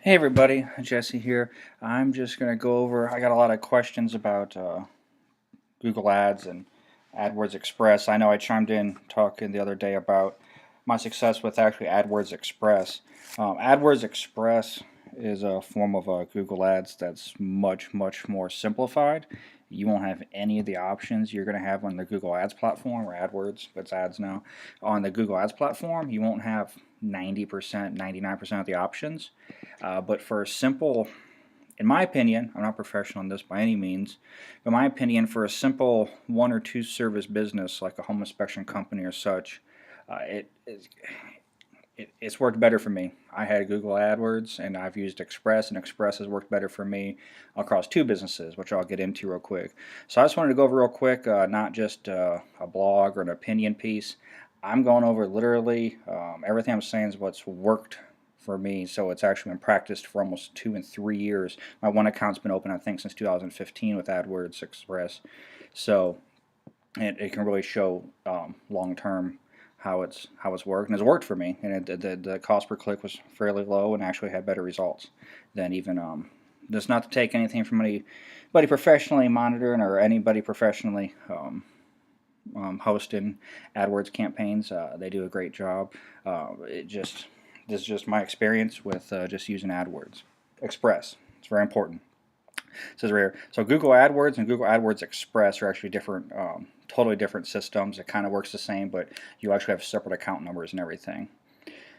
Hey everybody, Jesse here. I'm just going to go over, I got a lot of questions about Google Ads and Adwords Express. I know I chimed in talking the other day about my success with actually Adwords Express. Adwords Express is a form of Google Ads that's much more simplified. You won't have any of the options you're going to have on the Google Ads platform, or AdWords, but it's ads now. On the Google Ads platform, you won't have 90%, 99% of the options. But for a simple, in my opinion, I'm not professional in this by any means, but in my opinion, for a simple one or two service business like a home inspection company or such, it's worked better for me. I had Google AdWords and I've used Express, and Express has worked better for me across two businesses, which I'll get into real quick. So I just wanted to go over real quick, not just a blog or an opinion piece. I'm going over literally everything I'm saying is what's worked for me. So it's actually been practiced for almost 2 and 3 years. My one account's been open, I think, since 2015 with AdWords Express. So it can really show long term how it's worked, and it's worked for me. And the cost per click was fairly low, and actually had better results than even. That's not to take anything from anybody professionally monitoring or anybody professionally hosting AdWords campaigns. They do a great job. This is just my experience with just using AdWords Express. It's very important. It says right here. So Google AdWords and Google AdWords Express are actually different, totally different systems. It kind of works the same, but you actually have separate account numbers and everything.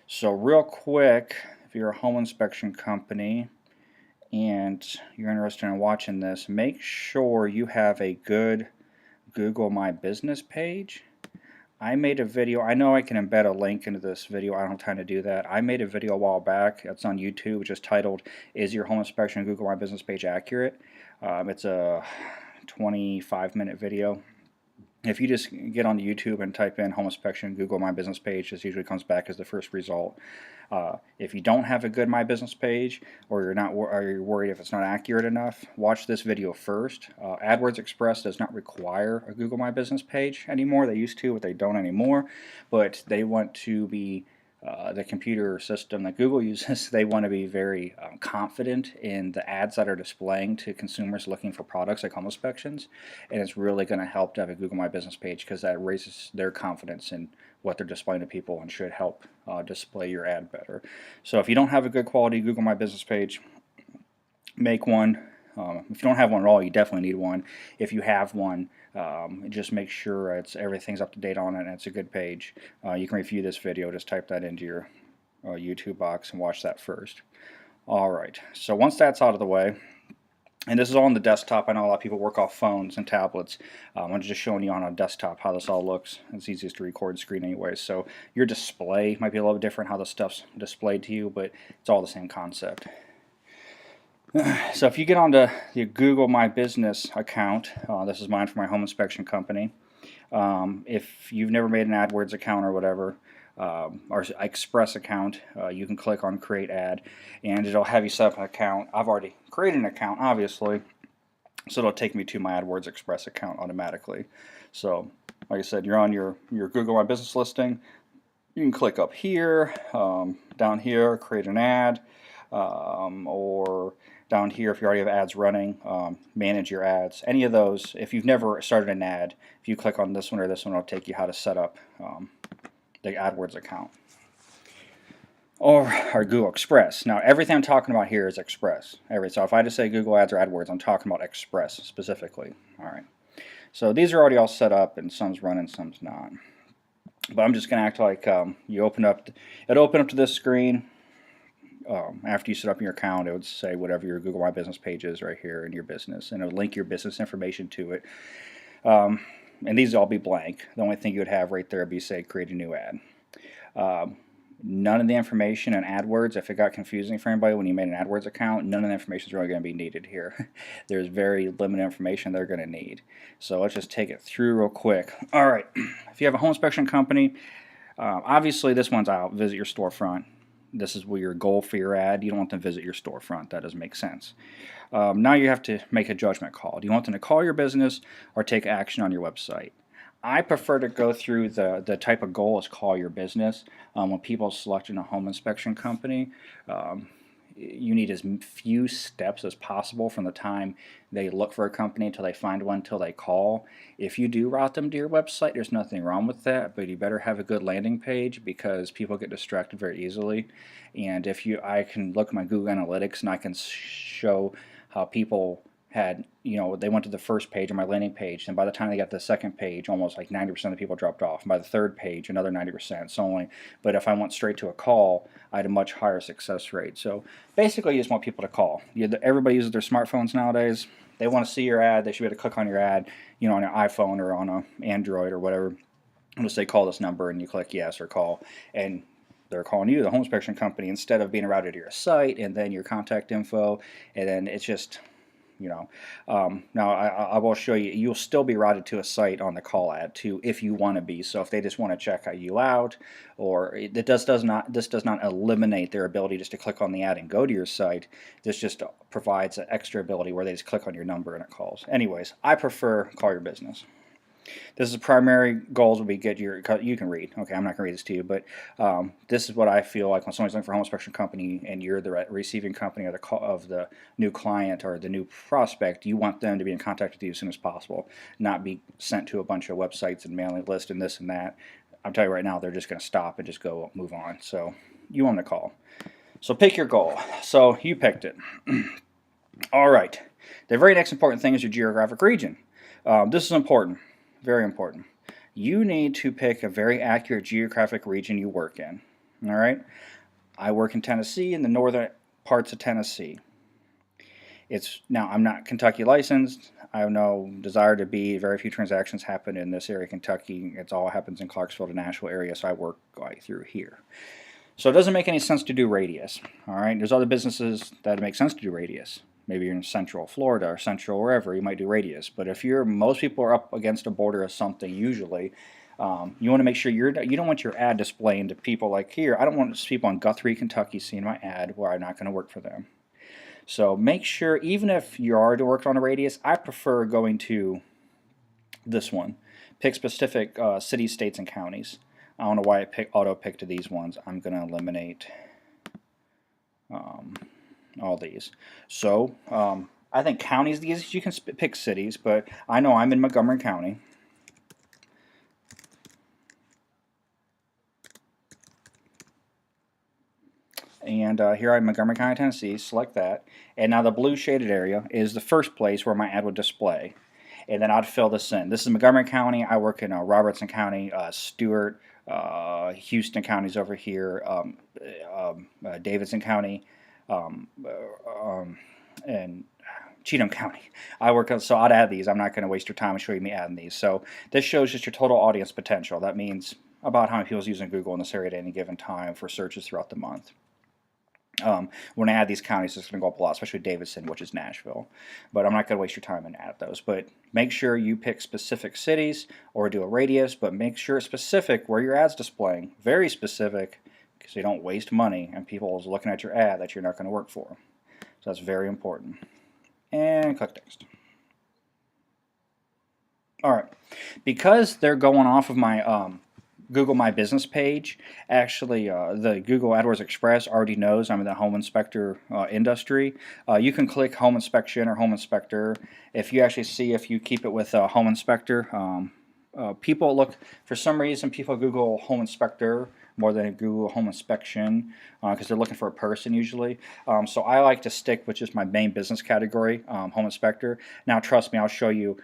So real quick, if you're a home inspection company and you're interested in watching this, make sure you have a good Google My Business page. I made a video. I know I can embed a link into this video. I don't have time to do that. I made a video a while back. It's on YouTube, which is titled, "Is Your Home Inspection Google My Business Page Accurate?" It's a 25-minute video. If you just get on YouTube and type in home inspection Google My Business Page, this usually comes back as the first result. If you don't have a good My Business page, or you're worried if it's not accurate enough, watch this video first. AdWords Express does not require a Google My Business page anymore. They used to, but they don't anymore. But they want to be the computer system that Google uses, they want to be very confident in the ads that are displaying to consumers looking for products like home inspections, and it's really going to help to have a Google My Business page because that raises their confidence in what they're displaying to people and should help display your ad better. So if you don't have a good quality Google My Business page, make one. If you don't have one at all, you definitely need one. If you have one, just make sure everything's up to date on it and it's a good page. You can review this video. Just type that into your YouTube box and watch that first. Alright, so once that's out of the way, and this is all on the desktop. I know a lot of people work off phones and tablets. I'm just showing you on a desktop how this all looks. It's easiest to record screen anyway. So your display might be a little different how the stuff's displayed to you, but it's all the same concept. So if you get onto the Google My Business account, this is mine for my home inspection company. If you've never made an AdWords account or whatever, or Express account, you can click on Create Ad, and it'll have you set up an account. I've already created an account, obviously, so it'll take me to my AdWords Express account automatically. So, like I said, you're on your Google My Business listing. You can click up here, down here, create an ad, or down here if you already have ads running, manage your ads. Any of those, if you've never started an ad, if you click on this one or this one, it'll take you how to set up the AdWords account. Or Google Express. Now everything I'm talking about here is Express. So if I just say Google Ads or AdWords, I'm talking about Express specifically. Alright. So these are already all set up, and some's running, some's not. But I'm just going to act like it'll open up to this screen. After you set up your account, it would say whatever your Google My Business page is right here in your business, and it'll link your business information to it. And these will all be blank. The only thing you would have right there would be, say, create a new ad. None of the information in AdWords, if it got confusing for anybody when you made an AdWords account, none of the information is really going to be needed here. There's very limited information they're going to need. So let's just take it through real quick. All right, if you have a home inspection company, obviously this one's out, visit your storefront. This is your goal for your ad. You don't want them to visit your storefront. That doesn't make sense. Now you have to make a judgment call. Do you want them to call your business or take action on your website? I prefer to go through the type of goal is call your business. When people are selecting a home inspection company, you need as few steps as possible from the time they look for a company until they find one until they call. If you do route them to your website, there's nothing wrong with that, but you better have a good landing page because people get distracted very easily. And I can look at my Google Analytics and I can show how people had, they went to the first page on my landing page, and by the time they got to the second page, almost like 90% of the people dropped off. And by the third page, another 90%. But if I went straight to a call, I had a much higher success rate. So basically, you just want people to call. Everybody uses their smartphones nowadays. They want to see your ad. They should be able to click on your ad, on an iPhone or on an Android or whatever. And just say, call this number, and you click yes or call. And they're calling you, the home inspection company, instead of being routed to your site and then your contact info. And then it's just, now I will show you, you'll still be routed to a site on the call ad too if you want to be. So if they just want to check you out, or this does not eliminate their ability just to click on the ad and go to your site. This just provides an extra ability where they just click on your number and it calls. Anyways, I prefer call your business. This is primary goals would be you can read. Okay, I'm not going to read this to you, but this is what I feel like when somebody's looking for a home inspection company and you're the receiving company of the new client or the new prospect. You want them to be in contact with you as soon as possible, not be sent to a bunch of websites and mailing lists and this and that. I'm telling you right now, they're just going to stop and just go move on. So you want to call. So pick your goal. So you picked it. All right. The very next important thing is your geographic region. This is important. Very important. You need to pick a very accurate geographic region you work in. All right? I work in Tennessee, in the northern parts of Tennessee. Now, I'm not Kentucky licensed. I have no desire to be. Very few transactions happen in this area of Kentucky. It all happens in Clarksville to Nashville area, so I work right through here. So it doesn't make any sense to do radius. All right? There's other businesses that make sense to do radius. Maybe you're in Central Florida or Central wherever, you might do radius. But if most people are up against a border of something usually, you want to make sure you don't want your ad displaying to people like here. I don't want people in Guthrie, Kentucky seeing my ad where I'm not going to work for them. So make sure, even if you are to work on a radius, I prefer going to this one. Pick specific cities, states, and counties. I don't know why it auto-picked these ones. I'm going to eliminate all these. So I think counties the easiest. You can pick cities, but I know I'm in Montgomery County. And here I'm in Montgomery County, Tennessee. Select that. And now the blue shaded area is the first place where my ad would display. And then I'd fill this in. This is Montgomery County. I work in Robertson County, Stewart, Houston counties over here, Davidson County, and Cheatham County. So I'd add these. I'm not going to waste your time and show you me adding these. So this shows just your total audience potential. That means about how many people is using Google in this area at any given time for searches throughout the month. When I add these counties, it's going to go up a lot, especially Davidson, which is Nashville. But I'm not going to waste your time and add those. But make sure you pick specific cities or do a radius, but make sure it's specific where your ad's displaying. Very specific, so you don't waste money and people is looking at your ad that you're not going to work for. So that's very important. And click next. All right, because they're going off of my Google My Business page, actually the Google Adwords Express already knows I'm in the home inspector industry. You can click home inspection or home inspector. If you actually see, if you keep it with home inspector, people look, for some reason people Google home inspector more than Google home inspection because they're looking for a person usually. So I like to stick with just my main business category, home inspector. Now trust me, I'll show you,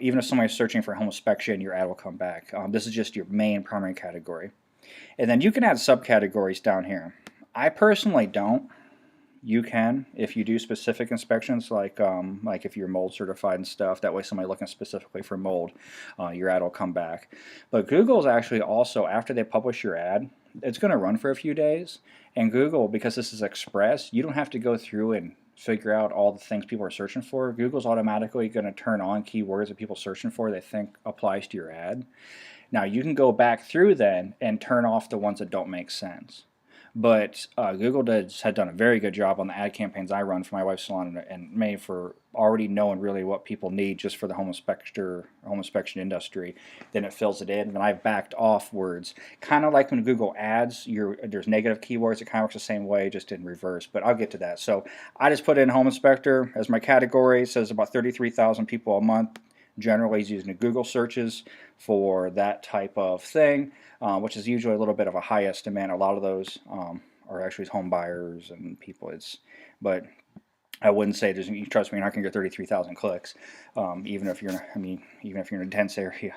even if somebody's searching for home inspection, your ad will come back. This is just your main primary category. And then you can add subcategories down here. I personally don't. You can if you do specific inspections, like if you're mold certified and stuff. That way, somebody looking specifically for mold, your ad will come back. But Google's actually also, after they publish your ad, it's going to run for a few days. And Google, because this is Express, you don't have to go through and figure out all the things people are searching for. Google's automatically going to turn on keywords that people are searching for they think applies to your ad. Now you can go back through then and turn off the ones that don't make sense. But Google had done a very good job on the ad campaigns I run for my wife's salon, and made for already knowing really what people need just for the home inspection industry. Then it fills it in, and I've backed off words. Kind of like when Google Ads, there's negative keywords. It kind of works the same way, just in reverse. But I'll get to that. So I just put in home inspector as my category. It says about 33,000 people a month generally is using the Google searches for that type of thing, which is usually a little bit of a high estimate. A lot of those are actually home buyers and people. But I wouldn't say there's. You trust me, you're not going to get 33,000 clicks, even if you're. Even if you're in a dense area.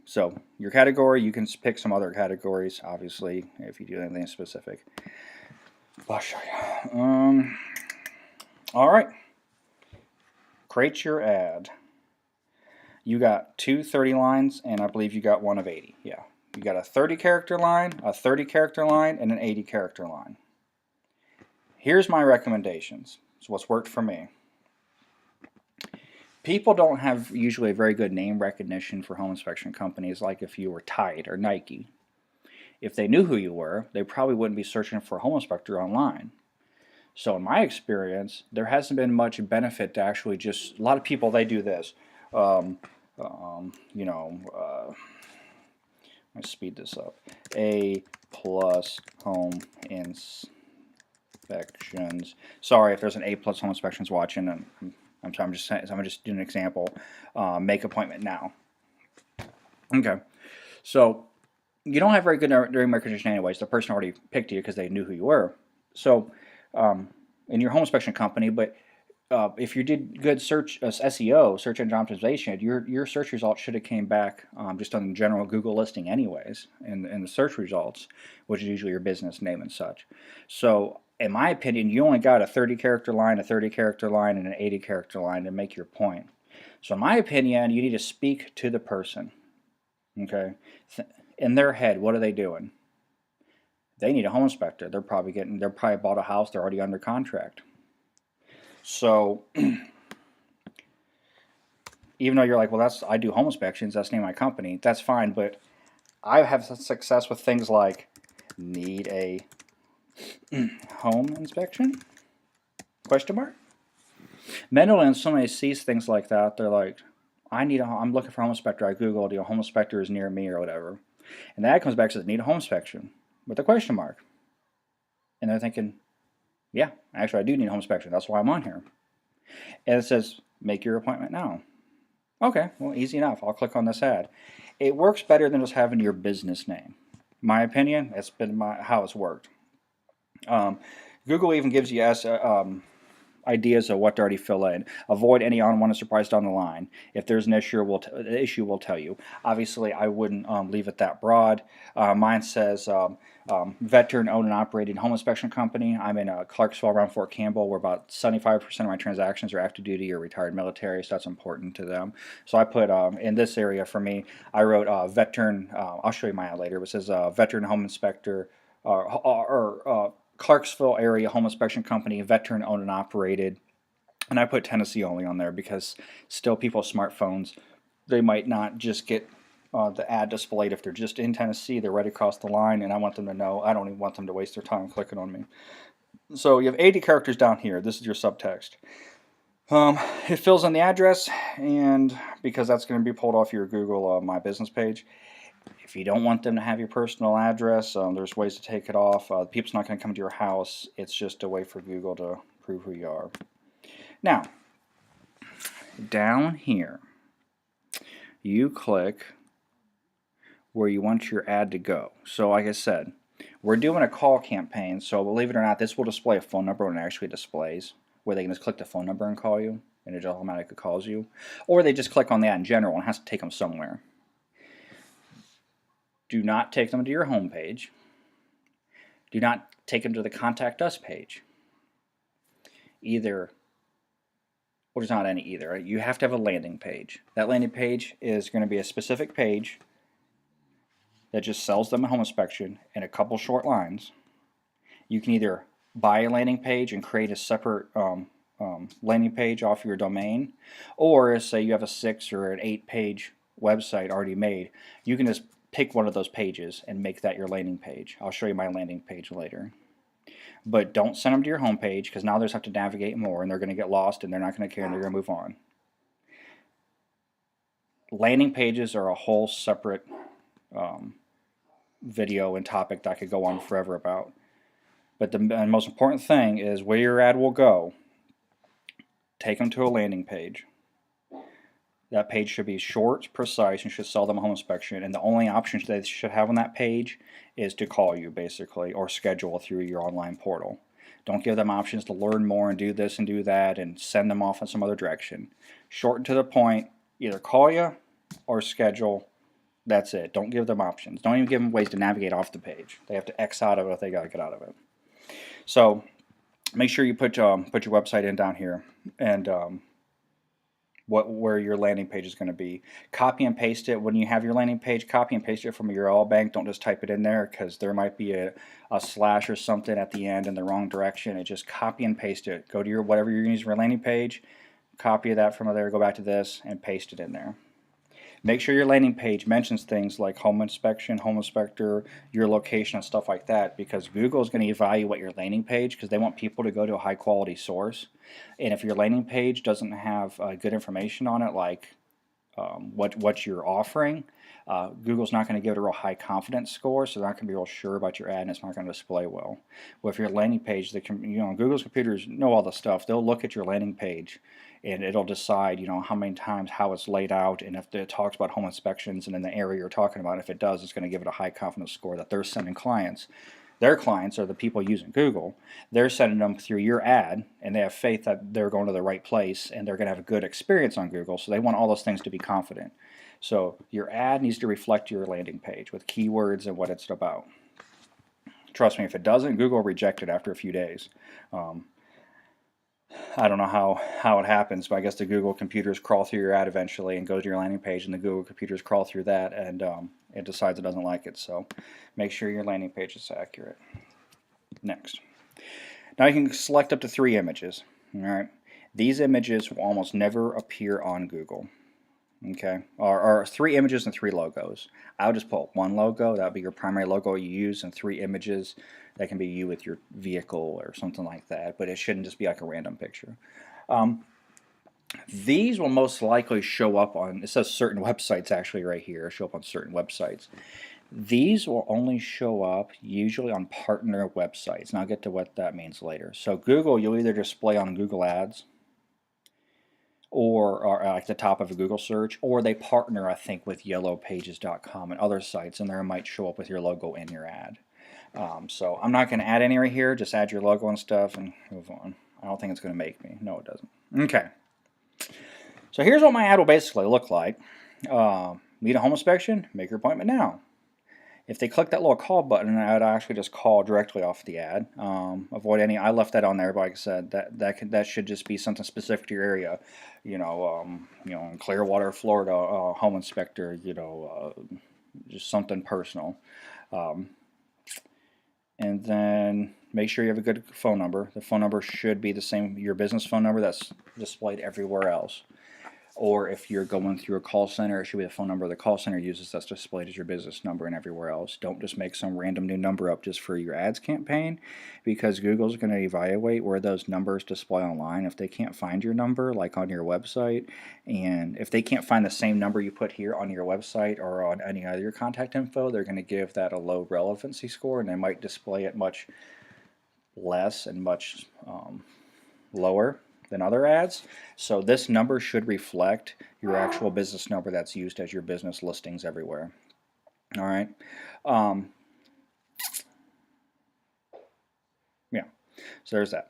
So your category, you can pick some other categories. Obviously, if you do anything specific. I'll show you. All right. Create your ad. You got two 30 lines, and I believe you got one of 80. Yeah. You got a 30 character line, a 30 character line, and an 80 character line. Here's my recommendations. It's what's worked for me. People don't have usually a very good name recognition for home inspection companies, like if you were Tide or Nike. If they knew who you were, they probably wouldn't be searching for a home inspector online. So in my experience, there hasn't been much benefit to actually just, a lot of people, they do this. Let's speed this up. A plus home inspections. Sorry if there's an A plus home inspections watching, and I'm just doing an example. Make appointment now. Okay, so you don't have very good name recognition anyways. The person already picked you because they knew who you were. So in your home inspection company, but if you did good search SEO, search engine optimization, your search results should have came back just on the general Google listing anyways, in the search results, which is usually your business name and such. So in my opinion, you only got a 30 character line, a 30 character line, and an 80 character line to make your point. So in my opinion, you need to speak to the person. Okay, in their head, what are they doing? They need a home inspector. They're probably bought a house. They're already under contract. So even though you're like, well, I do home inspections. That's the name of my company. That's fine, but I have success with things like need a home inspection? Question mark. Mentally, when somebody sees things like that, they're like, I'm looking for a home inspector. I Googled, a home inspector is near me or whatever, and that comes back and says need a home inspection with a question mark, and they're thinking, yeah, actually I do need a home inspection. That's why I'm on here. And it says make your appointment now. Okay, well, easy enough. I'll click on this ad. It works better than just having your business name. My opinion, that's been how it's worked. Google even gives you ideas of what to already fill in. Avoid any unwanted surprise down the line. If there's an issue, the issue will tell you. Obviously, I wouldn't leave it that broad. Mine says veteran owned and operated home inspection company. I'm in Clarksville around Fort Campbell, where about 75% of my transactions are active duty or retired military, so that's important to them. So I put in this area for me, I wrote veteran, I'll show you my ad later, but it says veteran home inspector or Clarksville area home inspection company, veteran owned and operated. And I put Tennessee only on there because still people with smartphones, they might not just get the ad displayed if they're just in Tennessee, they're right across the line, and I want them to know. I don't even want them to waste their time clicking on me. So you have 80 characters down here. This is your subtext. It fills in the address, and because that's going to be pulled off your Google My Business page. If you don't want them to have your personal address, there's ways to take it off. People's not going to come to your house. It's just a way for Google to prove who you are. Now, down here, you click where you want your ad to go. So like I said, we're doing a call campaign, so believe it or not, this will display a phone number when it actually displays, where they can just click the phone number and call you, and it automatically calls you. Or they just click on the ad in general and it has to take them somewhere. Do not take them to your home page. Do not take them to the Contact Us page. Either, well, there's not any either. You have to have a landing page. That landing page is going to be a specific page that just sells them a home inspection in a couple short lines. You can either buy a landing page and create a separate landing page off your domain, or say you have a 6 or an 8 page website already made, you can just pick one of those pages and make that your landing page. I'll show you my landing page later. But don't send them to your home page, because now they just have to navigate more and they're going to get lost and they're not going to care and they're going to move on. Landing pages are a whole separate video and topic that I could go on forever about. But the most important thing is where your ad will go. Take them to a landing page. That page should be short, precise, and should sell them a home inspection. And the only options they should have on that page is to call you, basically, or schedule through your online portal. Don't give them options to learn more and do this and do that and send them off in some other direction. Short and to the point, either call you or schedule. That's it. Don't give them options. Don't even give them ways to navigate off the page. They have to X out of it if they got to get out of it. So make sure you put your website in down here and where your landing page is going to be. Copy and paste it. When you have your landing page, copy and paste it from your URL bank. Don't just type it in there, because there might be a slash or something at the end in the wrong direction. It just copy and paste it. Go to your whatever you're using for your landing page, copy that from there, go back to this, and paste it in there. Make sure your landing page mentions things like home inspection, home inspector, your location, and stuff like that, because Google is going to evaluate your landing page because they want people to go to a high quality source. And if your landing page doesn't have good information on it, like what you're offering, Google's not going to give it a real high confidence score, so they're not going to be real sure about your ad, and it's not going to display well. Well, if your landing page, Google's computers know all the stuff. They'll look at your landing page, and it'll decide, how many times, how it's laid out, and if it talks about home inspections and in the area you're talking about. If it does, it's going to give it a high confidence score that they're sending clients. Their clients are the people using Google. They're sending them through your ad, and they have faith that they're going to the right place and they're going to have a good experience on Google, so they want all those things to be confident. So your ad needs to reflect your landing page with keywords and what it's about. Trust me, if it doesn't, Google will reject it after a few days. I don't know how it happens, but I guess the Google computers crawl through your ad eventually and go to your landing page, and the Google computers crawl through that, and it decides it doesn't like it. So make sure your landing page is accurate. Next. Now you can select up to 3 images. All right. These images will almost never appear on Google. Okay, or 3 images and 3 logos. I would just put 1 logo. That would be your primary logo you use, and 3 images. That can be you with your vehicle or something like that, but it shouldn't just be like a random picture. These will most likely show up on, it says certain websites actually right here, show up on certain websites. These will only show up usually on partner websites, and I'll get to what that means later. So Google, you'll either display on Google Ads, or like the top of a Google search, or they partner, I think, with yellowpages.com and other sites, and there it might show up with your logo in your ad. So I'm not going to add any right here, just add your logo and stuff and move on. I don't think it's going to make me. No, it doesn't. Okay. So here's what my ad will basically look like. Need a home inspection? Make your appointment now. If they click that little call button, I'd actually just call directly off the ad. Avoid any. I left that on there, but like I said, that should just be something specific to your area. In Clearwater, Florida, home inspector. Just something personal. And then make sure you have a good phone number. The phone number should be the same, your business phone number that's displayed everywhere else. Or if you're going through a call center, it should be the phone number the call center uses that's displayed as your business number and everywhere else. Don't just make some random new number up just for your ads campaign, because Google's going to evaluate where those numbers display online. If they can't find your number, like on your website, and if they can't find the same number you put here on your website or on any other contact info, they're going to give that a low relevancy score, and they might display it much less and much lower than other ads. So this number should reflect your actual business number that's used as your business listings everywhere. All right. Yeah. So there's that.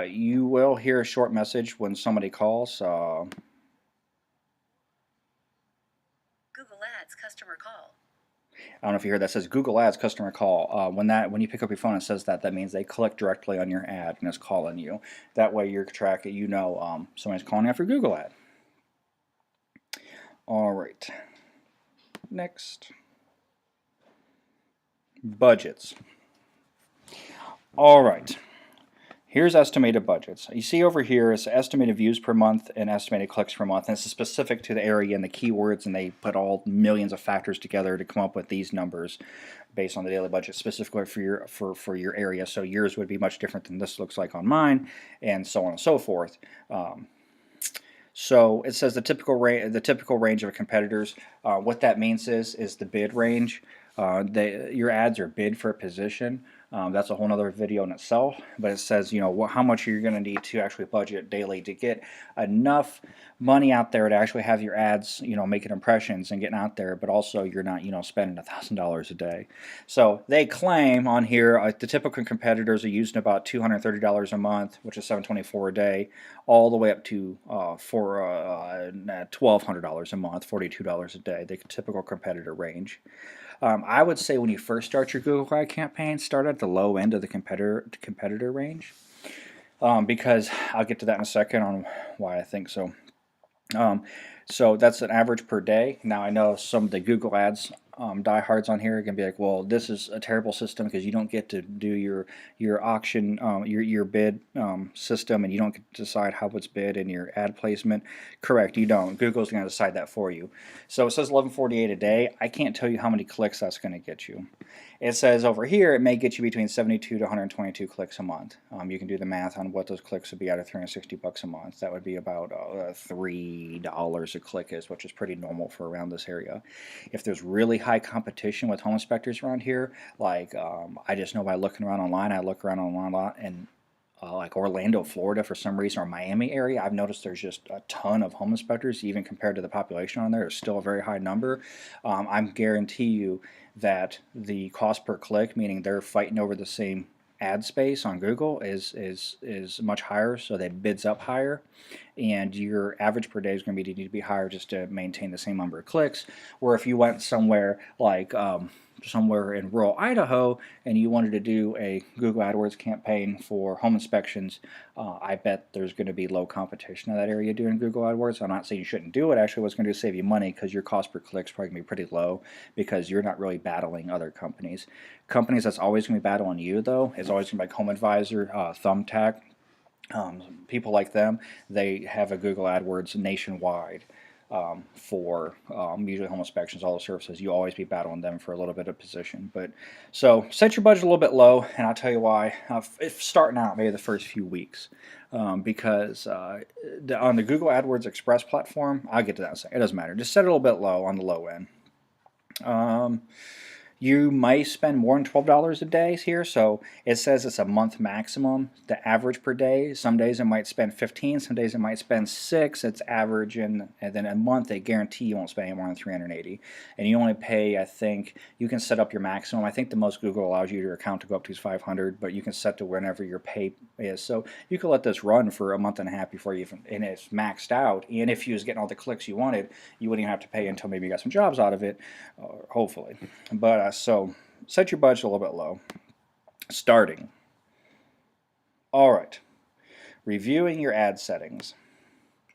You will hear a short message when somebody calls. Google Ads customer call. I don't know if you heard that. Says Google Ads customer call. When you pick up your phone and says that, that means they click directly on your ad and it's calling you. That way you're tracking, somebody's calling after Google ad. All right. Next. Budgets. All right. Here's estimated budgets. You see over here is estimated views per month and estimated clicks per month. And this is specific to the area and the keywords, and they put all millions of factors together to come up with these numbers based on the daily budget specifically for your area. So yours would be much different than this looks like on mine, and so on and so forth. So it says the typical range of competitors. What that means is the bid range. Your ads are bid for a position. That's a whole nother video in itself, but it says, how much you're going to need to actually budget daily to get enough money out there to actually have your ads, making impressions and getting out there, but also you're not, spending $1,000 a day. So they claim on here the typical competitors are using about $230 a month, which is $724 a day, all the way up to $1,200 a month, $42 a day, the typical competitor range. I would say when you first start your Google Ad campaign, start at the low end of the competitor range, because I'll get to that in a second on why I think so. So that's an average per day. Now I know some of the Google Ads diehards on here can be like, well, this is a terrible system because you don't get to do your auction, your bid system, and you don't get to decide how it's bid in your ad placement. Correct, you don't. Google's going to decide that for you. So it says 1148 a day. I can't tell you how many clicks that's going to get you. It says over here it may get you between 72 to 122 clicks a month. You can do the math on what those clicks would be out of 360 bucks a month. That would be about $3 a click is, which is pretty normal for around this area. If there's really high competition with home inspectors around here, like I just know by looking around online, I look around online a lot, and like Orlando, Florida, for some reason, or Miami area, I've noticed there's just a ton of home inspectors, even compared to the population on there. It's still a very high number. I guarantee you that the cost per click, meaning they're fighting over the same ad space on Google, is much higher, so that bids up higher, and your average per day is going to need to be higher just to maintain the same number of clicks. Where if you went somewhere like somewhere in rural Idaho and you wanted to do a Google AdWords campaign for home inspections, I bet there's going to be low competition in that area doing Google AdWords. I'm not saying you shouldn't do it. Actually, what's going to do is save you money because your cost per click is probably going to be pretty low because you're not really battling other companies. Companies that's always going to be battling you, though, is always going to be like Home Advisor, Thumbtack. People like them, they have a Google AdWords nationwide. For usually home inspections, all the services, you always be battling them for a little bit of position. But so set your budget a little bit low, and I'll tell you why. If starting out, maybe the first few weeks, because on the Google AdWords Express platform, I'll get to that in a second. It doesn't matter. Just set it a little bit low on the low end. You might spend more than $12 a day here, so it says it's a month maximum. The average per day, some days it might spend 15, some days it might spend 6. It's average, and then a month they guarantee you won't spend any more than 380. And you only pay, I think, you can set up your maximum. I think the most Google allows you your account to go up to is 500, but you can set to whenever your pay is. So you could let this run for a month and a half before you and it's maxed out. And if you was getting all the clicks you wanted, you wouldn't even have to pay until maybe you got some jobs out of it, hopefully. But so set your budget a little bit low. Starting. All right. Reviewing your ad settings.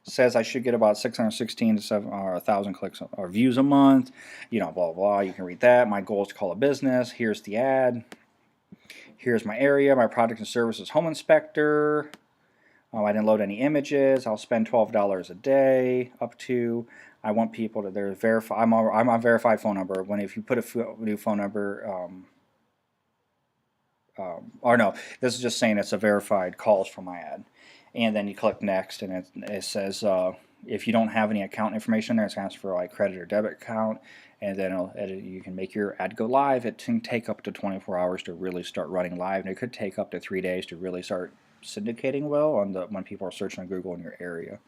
Says I should get about 616 to 7 or 1,000 clicks or views a month. Blah, blah, blah. You can read that. My goal is to call a business. Here's the ad. Here's my area. My product and services home inspector. I didn't load any images. I'll spend $12 a day up to. I want people to verify. I'm on verified phone number. If you put a new phone number, or no, this is just saying it's a verified calls for my ad, and then you click next, and it says if you don't have any account information there, it's asking for like credit or debit account, and then you can make your ad go live. It can take up to 24 hours to really start running live, and it could take up to 3 days to really start syndicating well when people are searching on Google in your area.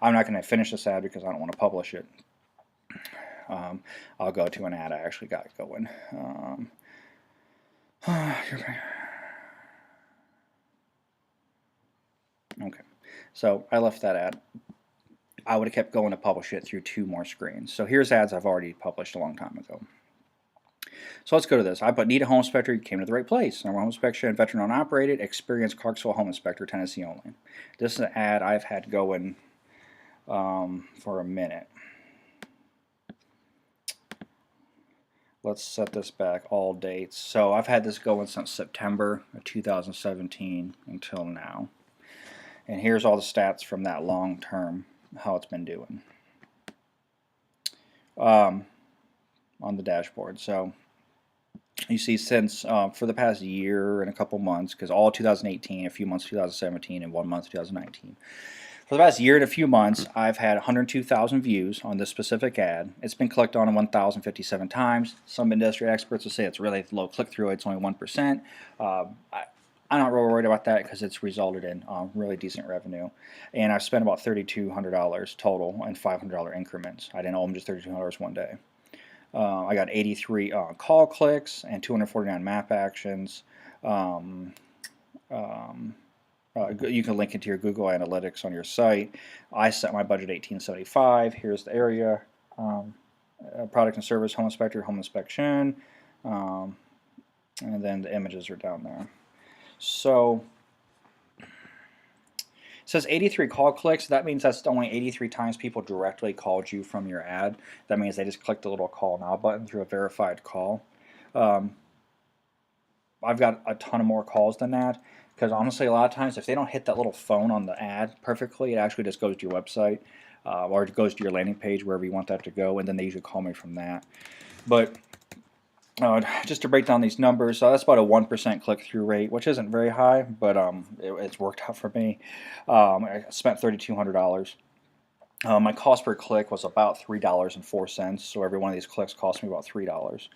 I'm not going to finish this ad because I don't want to publish it. I'll go to an ad I actually got going. Okay, so I left that ad. I would have kept going to publish it through 2 more screens. So here's ads I've already published a long time ago. So let's go to this. I put need a home inspector. You came to the right place. I'm a home inspection, veteran unoperated, experienced Clarksville home inspector, Tennessee only. This is an ad I've had going for a minute. let's set this back all dates. So I've had this going since September of 2017 until now. And here's all the stats from that long term, how it's been doing on the dashboard. So you see since for the past year and a couple months, because all 2018, a few months 2017, and 1 month 2019. For the past year and a few months, I've had 102,000 views on this specific ad. It's been clicked on 1,057 times. Some industry experts will say it's really low click-through rate, it's only 1%. I'm not real worried about that because it's resulted in really decent revenue. And I've spent about $3,200 total in $500 increments. I didn't owe them just $3,200 one day. I got 83 call clicks and 249 map actions. You can link into your Google Analytics on your site. I set my budget $18.75. Here's the area, product and service, home inspector, home inspection, and then the images are down there. So it says 83 call clicks. That means that's only 83 times people directly called you from your ad. That means they just clicked the little call now button through a verified call. I've got a ton of more calls than that. Because honestly, a lot of times, if they don't hit that little phone on the ad perfectly, it actually just goes to your website or it goes to your landing page, wherever you want that to go, and then they usually call me from that. But just to break down these numbers, that's about a 1% click-through rate, which isn't very high, but it's worked out for me. I spent $3,200. My cost per click was about $3.04, so every one of these clicks cost me about $3.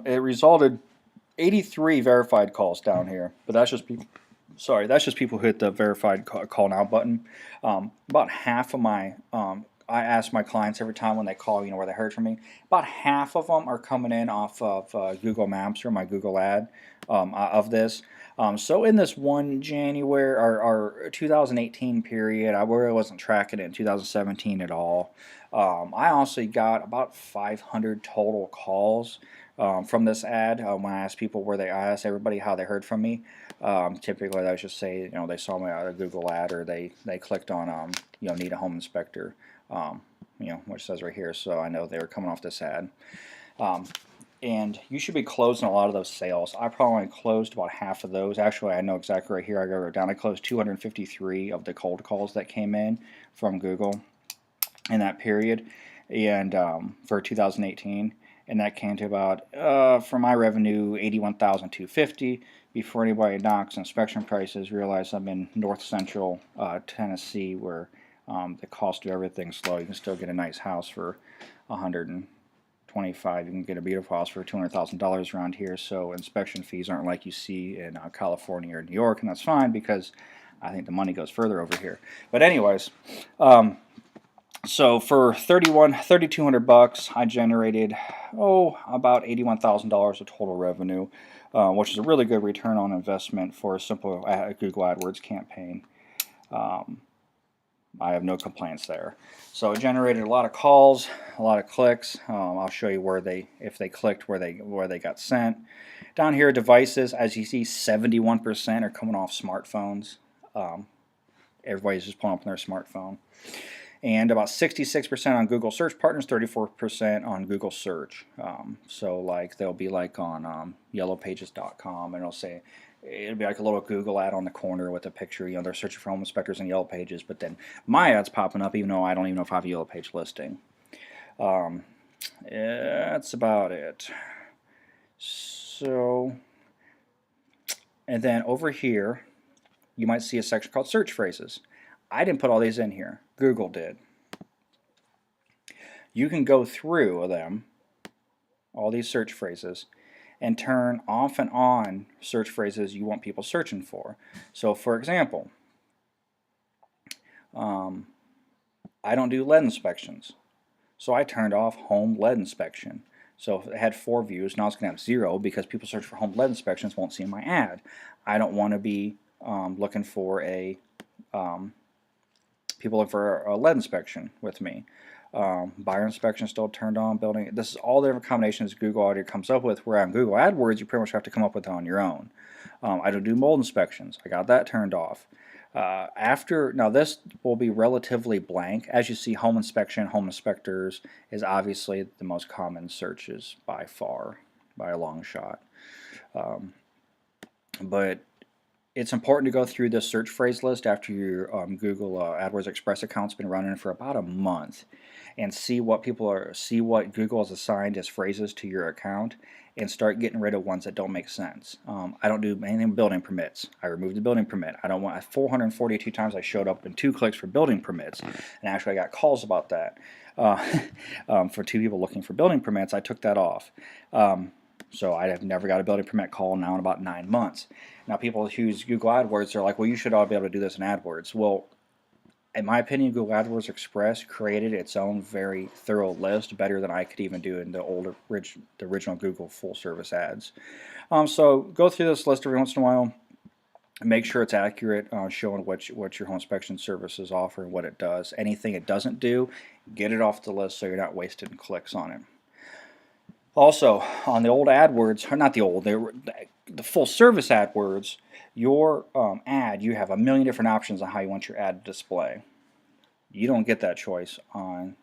It resulted 83 verified calls down here, but that's just people. Sorry, that's just people who hit the verified call now button. About half of my, I ask my clients every time when they call, where they heard from me. About half of them are coming in off of Google Maps or my Google ad of this. So in this one January or 2018 period, I really wasn't tracking it in 2017 at all. I also got about 500 total calls from this ad when I asked people I asked everybody how they heard from me. Typically, I would just say they saw me on a Google ad or they clicked on need a home inspector, which says right here, so I know they were coming off this ad. And you should be closing a lot of those sales. I probably closed about half of those. Actually, I know exactly right here. I wrote down. I closed 253 of the cold calls that came in from Google in that period, and for 2018. And that came to about, for my revenue, $81,250. Before anybody knocks inspection prices, realize I'm in north central Tennessee, where the cost of everything's low. You can still get a nice house for $125. You can get a beautiful house for $200,000 around here. So inspection fees aren't like you see in California or New York, and that's fine because I think the money goes further over here. But anyways. So for $3,200, I generated about $81,000 of total revenue, which is a really good return on investment for a simple Google AdWords campaign. I have no complaints there. So it generated a lot of calls, a lot of clicks. I'll show you if they clicked, where they got sent. Down here, devices, as you see, 71% are coming off smartphones. Everybody's just pulling up on their smartphone. And about 66% on Google Search Partners, 34% on Google Search. So like they'll be like on yellowpages.com, and it'll be like a little Google ad on the corner with a picture. They're searching for home inspectors and Yellow Pages, but then my ad's popping up even though I don't even know if I have a Yellow Page listing. That's about it. So, and then over here, you might see a section called Search Phrases. I didn't put all these in here. Google did. You can go through them, all these search phrases, and turn off and on search phrases you want people searching for. So for example, I don't do lead inspections. So I turned off home lead inspection. So if it had 4 views, now it's going to have 0 because people search for home lead inspections won't see my ad. I don't want to be looking for people look for a lead inspection with me. Buyer inspection still turned on. Building. This is all the different combinations Google already comes up with. Where on Google AdWords, you pretty much have to come up with it on your own. I don't do mold inspections. I got that turned off. Now this will be relatively blank. As you see, home inspection, home inspectors is obviously the most common searches by far, by a long shot. But it's important to go through this search phrase list after your Google AdWords Express account's been running for about a month, and see what Google has assigned as phrases to your account, and start getting rid of ones that don't make sense. I don't do anything with building permits. I removed the building permit. I don't want 442 times I showed up in 2 clicks for building permits, and actually I got calls about that for 2 people looking for building permits. I took that off. So I have never got a building permit call now in about 9 months. Now people who use Google AdWords are like, well, you should all be able to do this in AdWords. Well, in my opinion, Google AdWords Express created its own very thorough list, better than I could even do in the original Google full service ads. So go through this list every once in a while. Make sure it's accurate, showing what your home inspection services offer and what it does. Anything it doesn't do, get it off the list so you're not wasting clicks on it. Also, on the old AdWords, or not the old, the full service AdWords, your ad, you have a million different options on how you want your ad to display. You don't get that choice on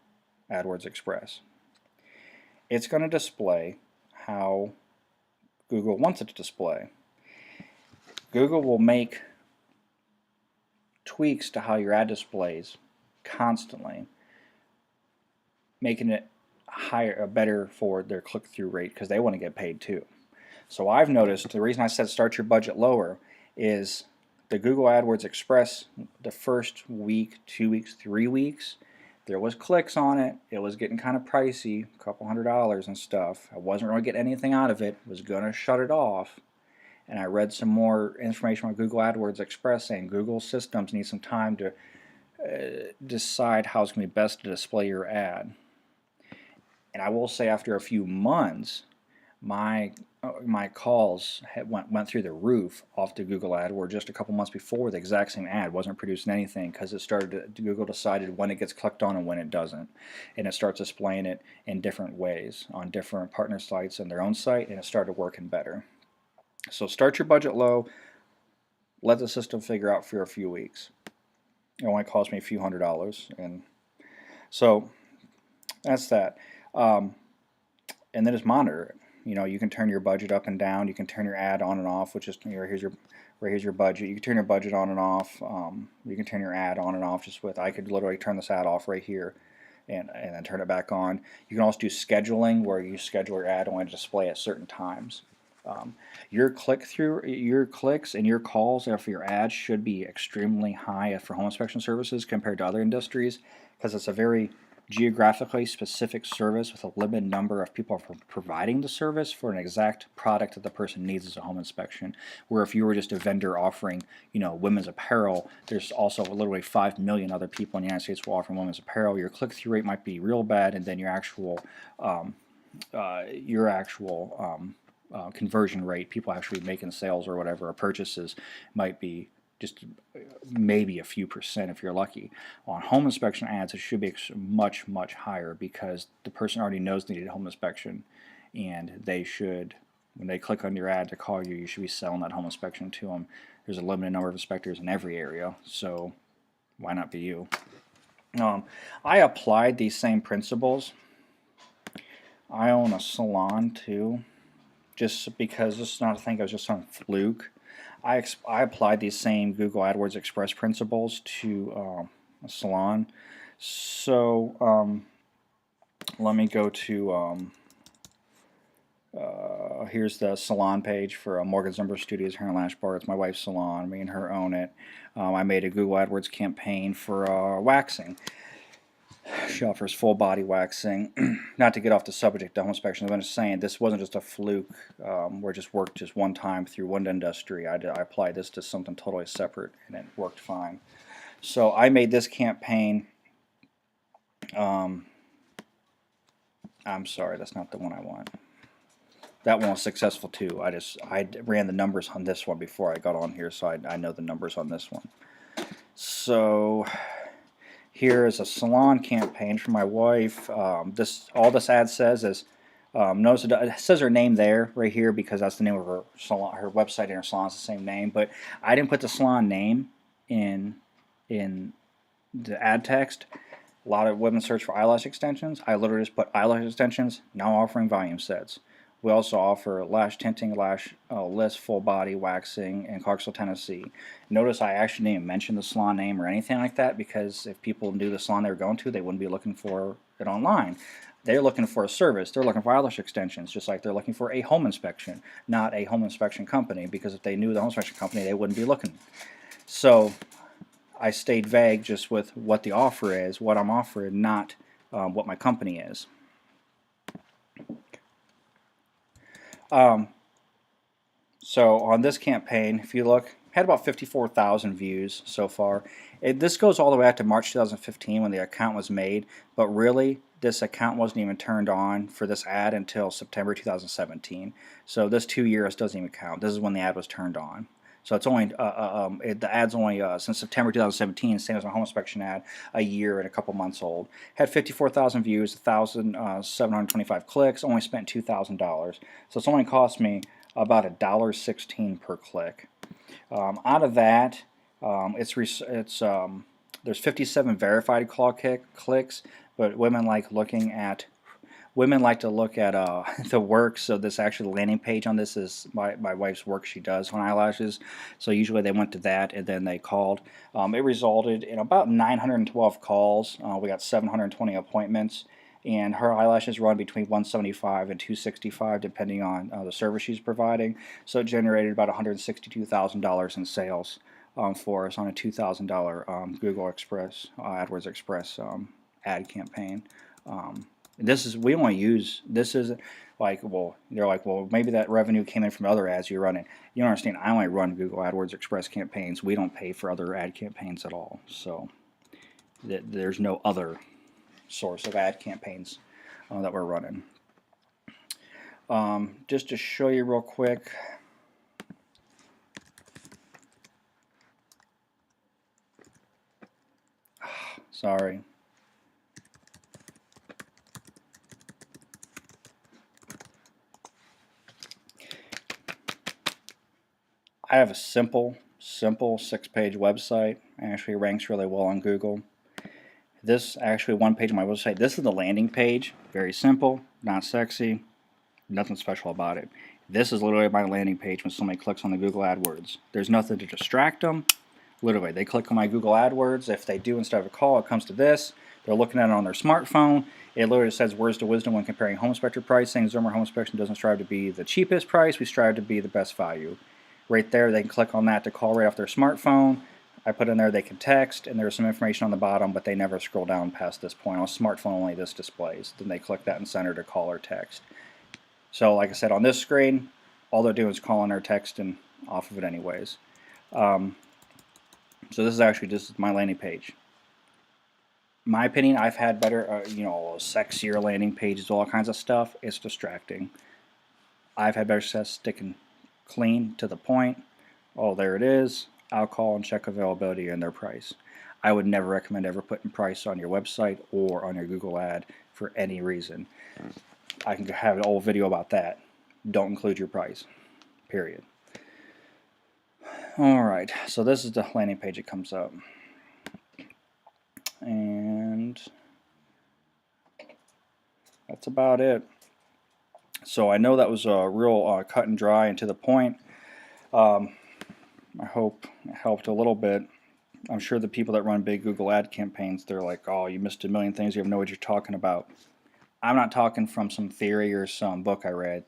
AdWords Express. It's going to display how Google wants it to display. Google will make tweaks to how your ad displays constantly, making it better for their click-through rate, because they want to get paid too. So I've noticed the reason I said start your budget lower is the Google AdWords Express, the first week, 2 weeks, 3 weeks, there was clicks on it. It was getting kind of pricey, a couple $100s and stuff. I wasn't going to get anything out of it. Was going to shut it off. And I read some more information on Google AdWords Express saying Google systems need some time to decide how it's going to be best to display your ad. And I will say, after a few months, my calls went through the roof off to Google AdWords just a couple months before. The exact same ad wasn't producing anything because Google decided when it gets clicked on and when it doesn't, and it starts displaying it in different ways on different partner sites and their own site, and it started working better. So start your budget low. Let the system figure out for a few weeks. It only cost me a few $100s, and so that's that. And then just monitor it. You know, you can turn your budget up and down. You can turn your ad on and off, which is, here's your budget. You can turn your budget on and off. You can turn your ad on and off just with, I could literally turn this ad off right here and then turn it back on. You can also do scheduling, where you schedule your ad only to display at certain times. Your clicks and your calls after your ads should be extremely high for home inspection services compared to other industries, because it's a very geographically specific service with a limited number of people providing the service for an exact product that the person needs as a home inspection. Where if you were just a vendor offering, women's apparel, there's also literally 5 million other people in the United States who offer women's apparel. Your click-through rate might be real bad, and then your actual conversion rate, people actually making sales or whatever, or purchases, might be just maybe a few percent if you're lucky. On home inspection ads, it should be much, much higher, because the person already knows they need a home inspection, and they should, when they click on your ad to call you, you should be selling that home inspection to them. There's a limited number of inspectors in every area, so why not be you? I applied these same principles. I own a salon too, just because this is not a thing I was just on fluke. I applied these same Google AdWords Express principles to a salon. So let me go to here's the salon page for Morgan Zimber Studios here in Lashbar. It's my wife's salon. Me and her own it. I made a Google AdWords campaign for waxing. She offers full body waxing. Not to get off the subject of home inspection, I'm just saying this wasn't just a fluke where it just worked just one time through one industry. I applied this to something totally separate, and it worked fine. So I made this campaign. I'm sorry, that's not the one I want. That one was successful too. I ran the numbers on this one before I got on here, so I know the numbers on this one. So here is a salon campaign for my wife. All this ad says is, notice it says her name there, right here, because that's the name of her salon. Her website and her salon is the same name, but I didn't put the salon name in the ad text. A lot of women search for eyelash extensions. I literally just put eyelash extensions, now offering volume sets. We also offer lash tinting, lash list, full body waxing in Clarksville, Tennessee. Notice I actually didn't even mention the salon name or anything like that, because if people knew the salon they were going to, they wouldn't be looking for it online. They're looking for a service. They're looking for eyelash extensions, just like they're looking for a home inspection, not a home inspection company, because if they knew the home inspection company, they wouldn't be looking. So I stayed vague just with what the offer is, what I'm offering, not what my company is. So on this campaign, if you look, had about 54,000 views so far. This goes all the way back to March 2015 when the account was made, but really this account wasn't even turned on for this ad until September 2017. So this 2 years doesn't even count. This is when the ad was turned on. So it's only the ad's only since September 2017, same as my home inspection ad, a year and a couple months old. Had 54,000 views, 1,725 clicks, only spent $2,000. So it's only cost me about $1.16 per click. Out of that, there's 57 verified clicks, but women like to look at the work. So this actually, the landing page on this is my wife's work she does on eyelashes. So usually they went to that and then they called. It resulted in about 912 calls. We got 720 appointments. And her eyelashes run between 175 and 265 depending on the service she's providing. So it generated about $162,000 in sales for us on a $2,000 Google Express, AdWords Express ad campaign. We only use, this is like, well, they're like, well, maybe that revenue came in from other ads you're running. You don't understand, I only run Google AdWords Express campaigns. We don't pay for other ad campaigns at all. So there's no other source of ad campaigns that we're running. Just to show you real quick, sorry. I have a simple 6-page website. It actually ranks really well on Google. This actually one page on my website. This is the landing page. Very simple, not sexy, nothing special about it. This is literally my landing page when somebody clicks on the Google AdWords. There's nothing to distract them. Literally, they click on my Google AdWords. If they do, instead of a call, it comes to this. They're looking at it on their smartphone. It literally says words to wisdom when comparing home inspector pricing. Zoomer Home Inspection doesn't strive to be the cheapest price. We strive to be the best value. Right there, they can click on that to call right off their smartphone. I put in there they can text, and there's some information on the bottom, but they never scroll down past this point. On a smartphone, only this displays. Then they click that in center to call or text. So like I said, on this screen, all they're doing is calling or texting off of it anyways. So this is actually just my landing page. My opinion, I've had better, sexier landing pages, all kinds of stuff. It's distracting. I've had better success sticking clean to the point. Oh, there it is. I'll call and check availability and their price. I would never recommend ever putting price on your website or on your Google ad for any reason. I can have an old video about that. Don't include your price, period. Alright, so this is the landing page that comes up. And that's about it. So I know that was a real cut and dry and to the point. I hope it helped a little bit. I'm sure the people that run big Google ad campaigns, they're like, oh, you missed a million things, you have no idea what you're talking about. I'm not talking from some theory or some book I read.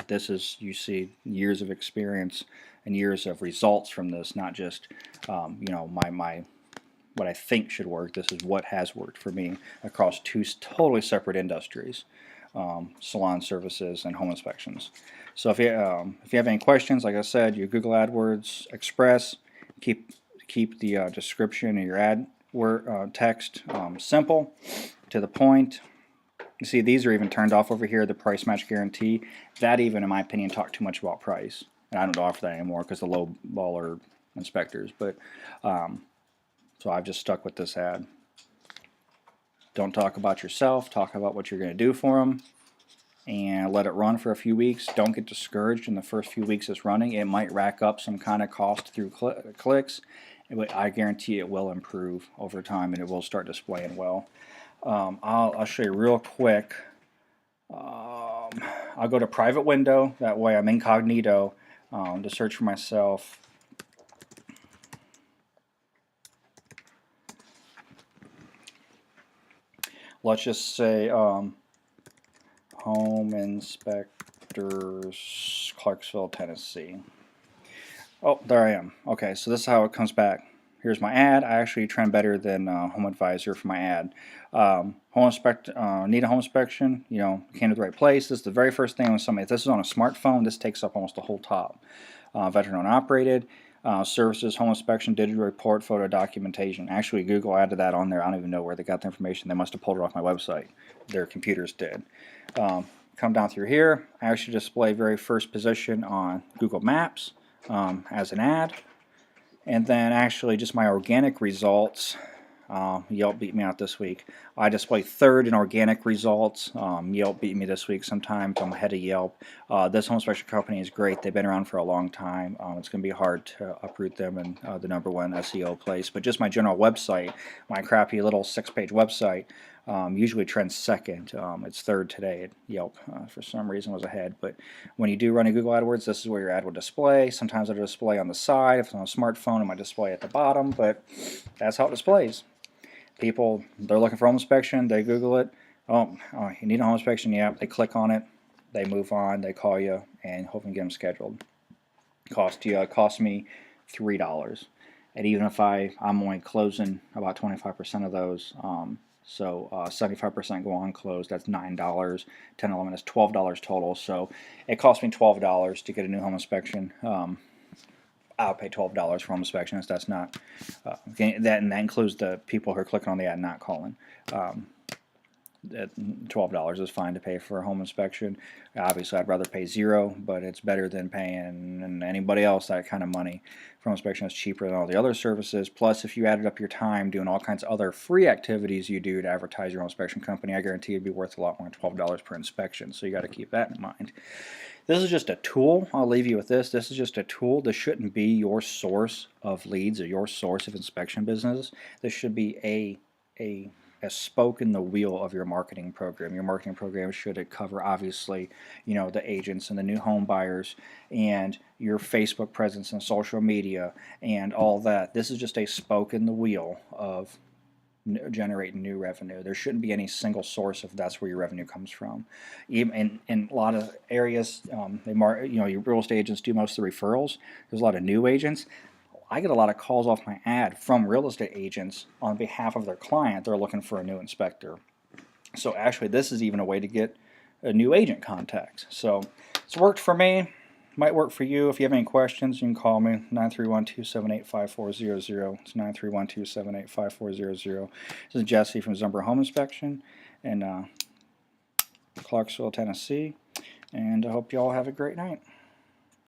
This is, you see, years of experience and years of results from this, not just, what I think should work. This is what has worked for me across two totally separate industries, salon services and home inspections. So if you have any questions, like I said, your Google AdWords Express, keep the description of your ad text simple, to the point. You see, these are even turned off over here, the price match guarantee. That even, in my opinion, talked too much about price. And I don't offer that anymore because the low baller inspectors. But so I've just stuck with this ad. Don't talk about yourself. Talk about what you're going to do for them. And let it run for a few weeks. Don't get discouraged in the first few weeks it's running. It might rack up some kind of cost through clicks. But I guarantee it will improve over time and it will start displaying well. I'll show you real quick. I'll go to private window. That way I'm incognito to search for myself. Let's just say Home Inspectors, Clarksville, Tennessee. Oh, there I am. Okay, so this is how it comes back. Here's my ad. I actually trend better than Home Advisor for my ad. Need a home inspection? You know, came to the right place. This is the very first thing when somebody. If this is on a smartphone, this takes up almost the whole top. Veteran-owned, operated. Services, home inspection, digital report, photo documentation. Actually, Google added that on there. I don't even know where they got the information. They must have pulled it off my website. Their computers did. Come down through here. I actually display very first position on Google Maps as an ad. And then actually just my organic results. Yelp beat me out this week. I display third in organic results. Yelp beat me this week sometimes. I'm ahead of Yelp. This home inspection company is great. They've been around for a long time. It's going to be hard to uproot them in the #1 SEO place. But just my general website, my crappy little 6-page website, usually trends second. It's third today. Yelp, for some reason, was ahead. But when you do run a Google AdWords, this is where your ad will display. Sometimes it'll display on the side. If it's on a smartphone, it might display at the bottom. But that's how it displays. People, they're looking for home inspection, they Google it. Oh, you need a home inspection? Yeah, they click on it, they move on, they call you, and hopefully get them scheduled. Cost me $3. And even if I'm only closing about 25% of those, so 75% go on closed, that's $9. 10 11 is $12 total. So it cost me $12 to get a new home inspection. I'll pay $12 for home inspections. That's not and that includes the people who are clicking on the ad and not calling. $12 is fine to pay for a home inspection. Obviously, I'd rather pay $0, but it's better than paying anybody else that kind of money. For home inspection is cheaper than all the other services. Plus, if you added up your time doing all kinds of other free activities you do to advertise your home inspection company, I guarantee it'd be worth a lot more than $12 per inspection. So you got to keep that in mind. This is just a tool. I'll leave you with this. This is just a tool. This shouldn't be your source of leads or your source of inspection business. This should be a spoke in the wheel of your marketing program. Your marketing program should cover, obviously, you know, the agents and the new home buyers and your Facebook presence and social media and all that. This is just a spoke in the wheel of generating new revenue. There shouldn't be any single source if that's where your revenue comes from. Even in a lot of areas, your real estate agents do most of the referrals. There's a lot of new agents. I get a lot of calls off my ad from real estate agents on behalf of their client. They're looking for a new inspector. So actually, this is even a way to get a new agent contact. So it's worked for me. Might work for you. If you have any questions, you can call me, 931-278-5400. It's 931-278-5400. This is Jesse from Zumber Home Inspection in Clarksville, Tennessee. And I hope you all have a great night.